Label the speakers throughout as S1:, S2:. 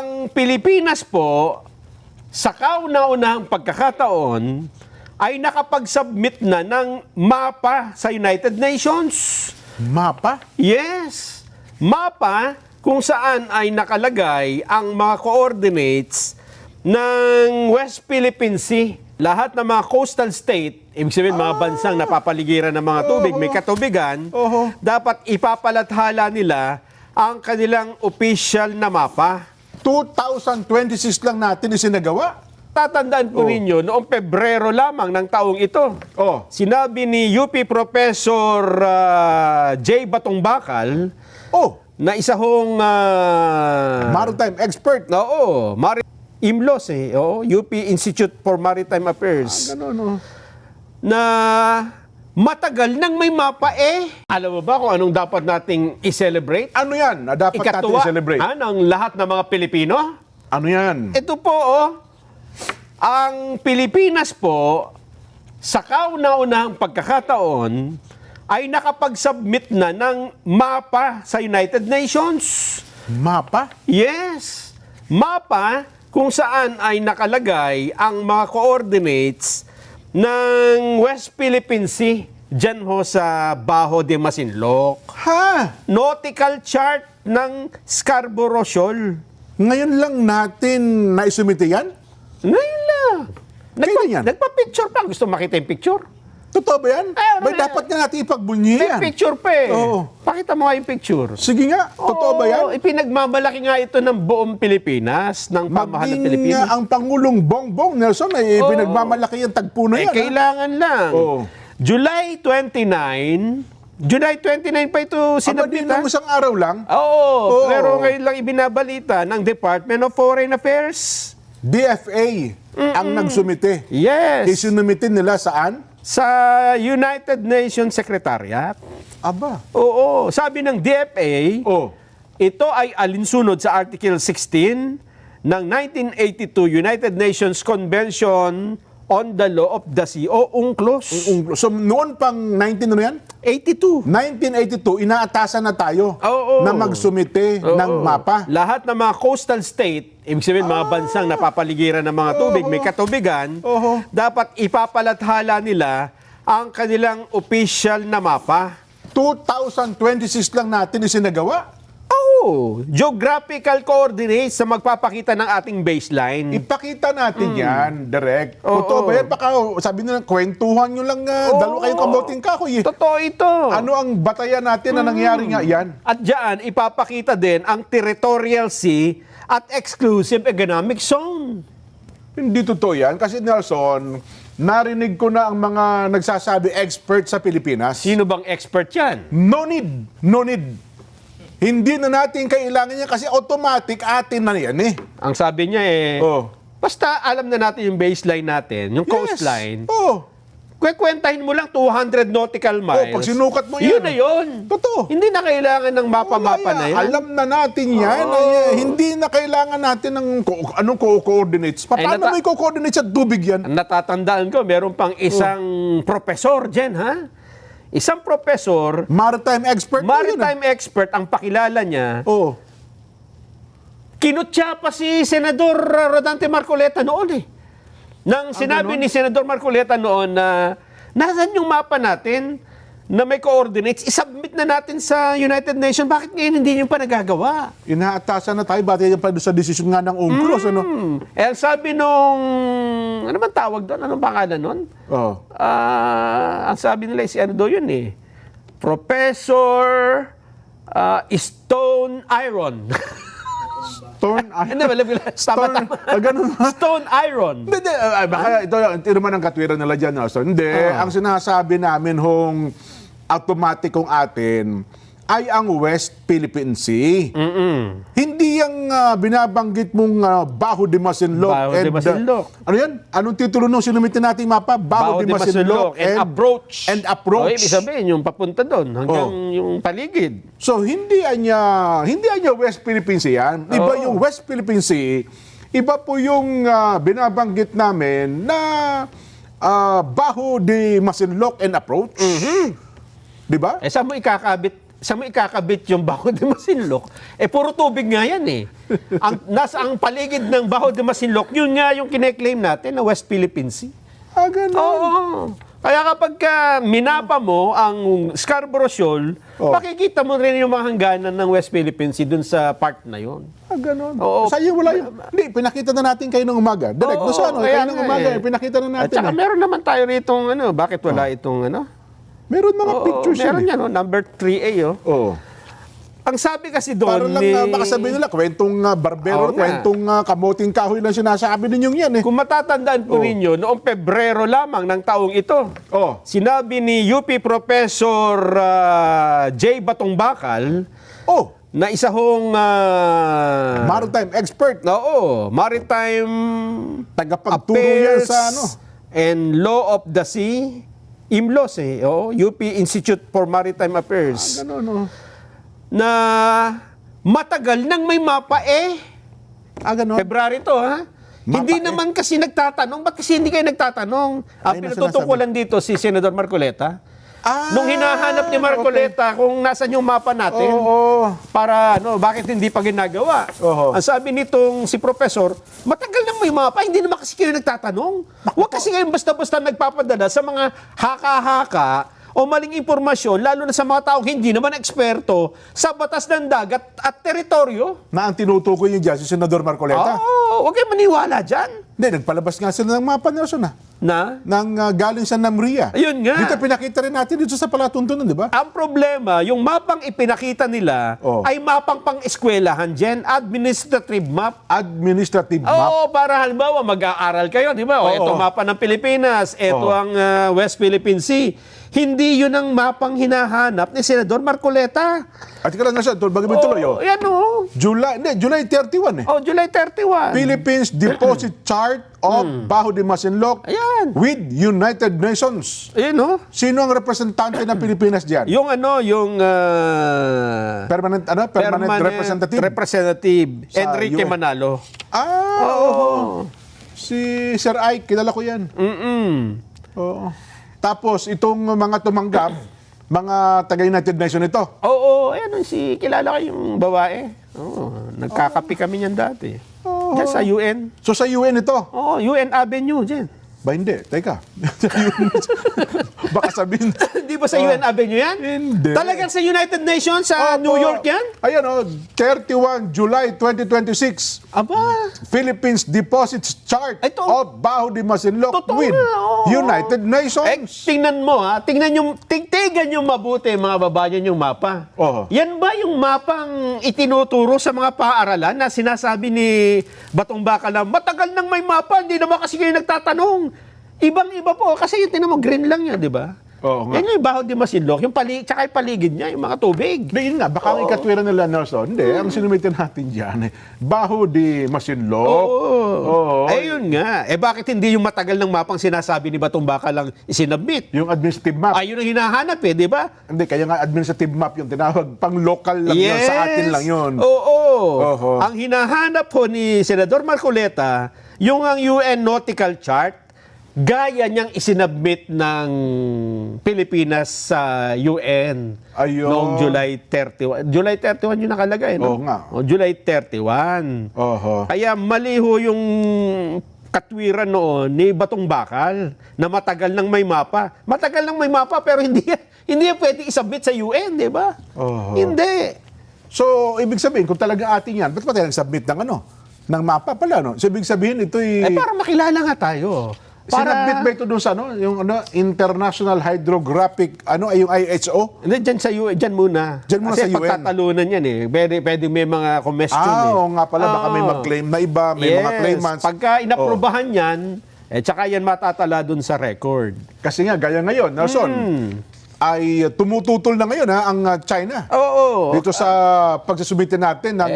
S1: Ang Pilipinas po, sa kauna-unahang pagkakataon, ay nakapag-submit na ng mapa sa United Nations.
S2: Mapa?
S1: Yes, mapa kung saan ay nakalagay ang mga coordinates ng West Philippine Sea. Lahat ng mga coastal state, ibig sabihin mga bansang napapaligiran ng mga tubig, may katubigan, dapat ipapalathala nila ang kanilang official na mapa.
S2: 2026 lang natin isinagawa.
S1: Tatandaan po ninyo, noong Pebrero lamang ng taong ito, sinabi ni UP Professor J. Batong Bakal, na isa hong
S2: maritime expert.
S1: Oo, IMLOS UP Institute for Maritime Affairs.
S2: Ganun,
S1: Na matagal nang may mapa Alam mo ba kung anong dapat nating i-celebrate?
S2: Ano yan na dapat natin i-celebrate?
S1: Ng lahat ng mga Pilipino?
S2: Ano yan?
S1: Ito po, ang Pilipinas po, sa kauna-unahang pagkakataon, ay nakapag-submit na ng mapa sa United Nations.
S2: Mapa?
S1: Yes, mapa kung saan ay nakalagay ang mga coordinates ng West Philippine Sea, dyan ho sa Baho de Masinloc.
S2: Ha?
S1: Nautical chart ng Scarborough Shoal.
S2: Ngayon lang natin naisumite yan?
S1: Ngayon lang.
S2: Kailan yan?
S1: Nagpa-picture pa. Gusto makita yung picture?
S2: Totoo ba yan? May dapat nga natin ipagbunyi yan.
S1: May picture pa Pakita mo nga yung picture.
S2: Sige nga, totoo ba yan?
S1: Ipinagmamalaki nga ito ng buong Pilipinas, ng pamahalaan ng Pilipinas.
S2: Maging ang Pangulong Bongbong Nelson ay pinagmamalaki yung tagpo na yan.
S1: Kailangan lang. July 29 pa ito sinabit.
S2: Aba, isang araw lang?
S1: Pero ngayon lang ibinabalita ng Department of Foreign Affairs.
S2: DFA ang nagsumite.
S1: Yes.
S2: Isinumitin nila saan?
S1: Sa United Nations Secretariat.
S2: Aba.
S1: Oo. Sabi ng DFA, ito ay alinsunod sa Article 16 ng 1982 United Nations Convention on the Law of the Sea o UNCLOS.
S2: So noon pang 19 ano yan?
S1: 82.
S2: 1982, inaatasan na tayo na magsumite ng mapa.
S1: Lahat ng mga coastal state, ibig sabihin mga bansang napapaligiran ng mga tubig, may katubigan, dapat ipapalathala nila ang kanilang official na mapa.
S2: 2026 lang natin isinagawa.
S1: Geographical coordinates sa magpapakita ng ating baseline.
S2: Ipakita natin yan, direct. Totoo ba yan? Baka sabi nila, kwentuhan nyo lang, dalawa kayong kamuting kahoy.
S1: Totoo ito.
S2: Ano ang batayan natin na nangyari nga yan?
S1: At dyan, ipapakita din ang territorial sea at exclusive economic zone.
S2: Hindi totoo yan. Kasi Nelson, narinig ko na ang mga nagsasabi expert sa Pilipinas.
S1: Sino bang expert yan?
S2: No need. No need. Hindi na natin kailangan yan kasi automatic atin na yan
S1: Ang sabi niya basta alam na natin yung baseline natin, yung coastline. Kwekwentahin mo lang 200 nautical miles.
S2: Pag sinukat mo yan.
S1: Yun na yun.
S2: Totoo.
S1: Hindi na kailangan ng mapa-mapa na yan.
S2: Alam na natin yan. Hindi na kailangan natin ng anong coordinates. Paano may coordinates sa tubig yan?
S1: Natatandaan ko, meron pang isang professor dyan, Isang professor,
S2: maritime
S1: expert, ang pakilala niya, kinutya pa si Senador Rodante Marcoleta noon Nang sinabi ni Senador Marcoleta noon na nasaan yung mapa natin na may coordinates, isubmit na natin sa United Nations. Bakit ngayon hindi nyo pa nagagawa?
S2: Inaatasan na tayo, batay pa sa desisyon nga ng UNCLOS,
S1: sabi nung, ano man tawag doon? Anong pangalan nun? Ang sabi nila, si ano doon yun Professor Stone Iron.
S2: Stone
S1: Iron.
S2: Hindi, baka ito naman ang katwiran nila dyan, Nelson. Hindi, ang sinasabi namin automatic kong atin ay ang West Philippine Sea. Hindi yung binabanggit mong Baho de Masinloc. Ano yan? Anong titulo nung sinumitin nating mapa? Baho de Masinloc
S1: and Approach.
S2: Ibig
S1: sabihin, yung papunta doon hanggang yung paligid.
S2: So, hindi niya West Philippine Sea yan. Iba yung West Philippine Sea. Iba po yung binabanggit namin na Baho de Masinloc and Approach. Diba?
S1: Saan mo ikakabit yung Baho de Masinloc? Puro tubig nga yan ang paligid ng Baho de Masinloc, yun nga yung kine-claim natin na West Philippine Sea.
S2: Ganun.
S1: Oo. Kaya kapag minapa mo ang Scarborough Shoal, makikita mo rin yung mga hangganan ng West Philippine Sea dun sa part na yun.
S2: Ganun.
S1: Oo.
S2: Sayang wala yun. Hindi, pinakita na natin kayo ng umaga. Direct, doon sa
S1: kaya
S2: kayo ng
S1: nga
S2: umaga,
S1: eh.
S2: pinakita na
S1: At
S2: natin.
S1: saka meron naman tayo ritong, bakit wala itong,
S2: Meron mga pictures
S1: meron
S2: yun.
S1: yan, number 3A,
S2: Oo.
S1: Ang sabi kasi doon
S2: Para lang baka sabihin nila, kwentong barbero,
S1: Oo nga.
S2: kwentong kamoting kahoy lang sinasabi ninyong yan eh.
S1: Kung matatandaan po ninyo, noong Pebrero lamang ng taong ito, sinabi ni UP Professor J. Batong Bakal na isa hong
S2: Maritime expert.
S1: maritime
S2: Tagapagturo yan
S1: affairs
S2: sa
S1: and law of the sea, IMLOS UP Institute for Maritime Affairs.
S2: Ganun,
S1: Na matagal nang may mapa
S2: ganun.
S1: February to, ha? Hindi naman kasi nagtatanong. Ba't kasi hindi kayo nagtatanong? Ang pinatutungkulan dito si Senador Marcoleta. Nung hinahanap ni Marcoleta kung nasan yung mapa natin, para bakit hindi pa ginagawa. Ang sabi nitong si Professor, matagal nang may mapa, hindi naman kasi kayo nagtatanong. Huwag kasi kayong basta-basta nagpapadala sa mga haka-haka o maling impormasyon, lalo na sa mga taong hindi naman eksperto sa batas ng dagat at teritoryo.
S2: Na ang tinutukoy niyo dyan, si Senador Marcoleta.
S1: Huwag kayong maniwala dyan.
S2: Hindi, nagpalabas nga sila ng mapa, Nelson, nang galing sa Namria.
S1: Ayun nga.
S2: Dito pinakita rin natin dito sa Palatuntunan, di ba?
S1: Ang problema, yung mapang ipinakita nila ay mapang pang-eskwelahan dyan, administrative map.
S2: Administrative map.
S1: Para halimbawa mag-aaral kayo, di ba? Ito mapa ng Pilipinas, ito ang West Philippine Sea. Hindi yun ang mapang hinahanap ni Senador Marcoleta.
S2: At ika lang na siya, bago mo tuloy,
S1: Yan
S2: July 31
S1: July 31.
S2: Philippines Deposit Chart of Baho de Masinloc
S1: Ayan.
S2: with United Nations.
S1: Ayan,
S2: Sino ang representante ng Pilipinas diyan?
S1: Yung
S2: Permanent representative
S1: Sa Enrique
S2: UN.
S1: Manalo.
S2: Si Sir Ike, kilala ko yan. Oo. Tapos itong mga tumanggap, mga taga-United Nations ito.
S1: Ayan kilala ko yung babae. Nagkakapi kami niyan dati. Diyan sa UN.
S2: So sa UN ito?
S1: UN Avenue dyan.
S2: Ba hindi? Teka. Baka sabihin.
S1: Di ba sa UN Avenue yan?
S2: Hindi.
S1: Talagang sa United Nations, sa New York yan?
S2: Ayan 31 July 2026.
S1: Aba.
S2: Philippines Deposits Chart of Baho de Masinloc
S1: Totoo
S2: with
S1: na,
S2: United Nations.
S1: Tingnan mo tingnan yung mabuti mga babayan yung mapa. Yan ba yung mapang itinuturo sa mga paaralan na sinasabi ni Batong Bakal na matagal nang may mapa, hindi naman kasi kayo nagtatanong. Ibang-iba po kasi yung tinan mo green lang yan, di ba? Yan yung Baho de Masinloc, tsaka yung paligid niya, yung mga tubig.
S2: Yun nga, baka ang ikatwiran nila, Nelson. Hindi, ang sinumitin natin dyan, Baho de Masinloc.
S1: Ayun nga. Bakit hindi yung matagal ng mapang sinasabi ni Batong Bakal lang isinabmit?
S2: Yung administrative map.
S1: Ayun ang hinahanap di ba?
S2: Hindi, kaya nga administrative map yung tinawag. Pang-local lang yun, sa atin lang yun. Ang hinahanap po ni Senador Marcoleta, yung ang UN Nautical Chart, gaya niyang isinabmit ng Pilipinas sa UN noong July 31. July 31 yung nakalagay, no? Oo nga.
S1: July 31. Kaya maliho yung katwiran noon ni Batong Bakal na matagal nang may mapa. Matagal nang may mapa pero hindi pwede isabit sa UN, di ba? Hindi.
S2: So, ibig sabihin, kung talaga atin yan, ba't pa tayo nag-submit ng mapa pala, no? So, ibig sabihin, ito'y...
S1: para makilala nga tayo.
S2: Sinabit ba ito doon sa yung International Hydrographic, yung IHO?
S1: Hindi, dyan muna.
S2: Dyan muna
S1: Kasi
S2: sa UN.
S1: pagtatalunan yan Pwede may mga question
S2: Oo nga pala, baka may mag-claim na iba, may mga claimants.
S1: Pagka inaprubahan yan, tsaka yan matatala dun sa record.
S2: Kasi nga, gaya ngayon, Nelson, ay tumututol na ngayon ang China. Dito sa pagsusubitin natin ng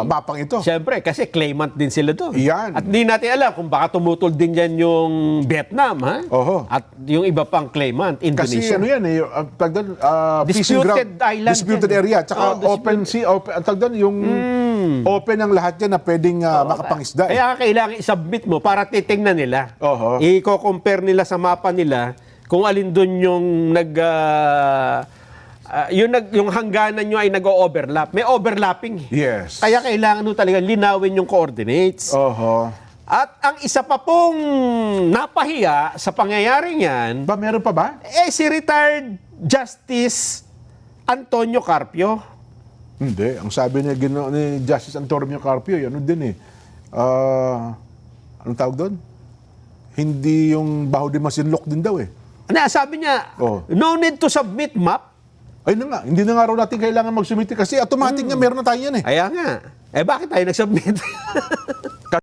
S2: mapang ito.
S1: Siyempre, kasi claimant din sila doon.
S2: Yan.
S1: At di natin alam kung baka tumutol din yan yung Vietnam, ha? At yung iba pang claimant,
S2: Kasi
S1: Indonesia.
S2: disputed
S1: island.
S2: Disputed area. Tsaka open sea, yung open ang lahat yan na pwedeng makapangisda.
S1: Kaya kailangan isubmit mo para titingnan nila. I-compare nila sa mapa nila kung alin doon yung yung hangganan nyo ay nag-overlap. May overlapping.
S2: Yes.
S1: Kaya kailangan nyo talaga linawin yung coordinates.
S2: Oho.
S1: At ang isa pa pong napahiya sa pangyayaring yan,
S2: Ba, meron pa ba?
S1: si retired Justice Antonio Carpio.
S2: Hindi. Ang sabi ni Justice Antonio Carpio, ano din eh. Anong tawag doon? Hindi yung baho di masinlok din daw eh.
S1: Sabi niya,
S2: Oh.
S1: no need to submit map.
S2: Ay na nga, hindi na nga raw natin kailangan mag-submit kasi automatic nga meron na tayo yan eh.
S1: Kaya nga. Bakit tayo nag-submit?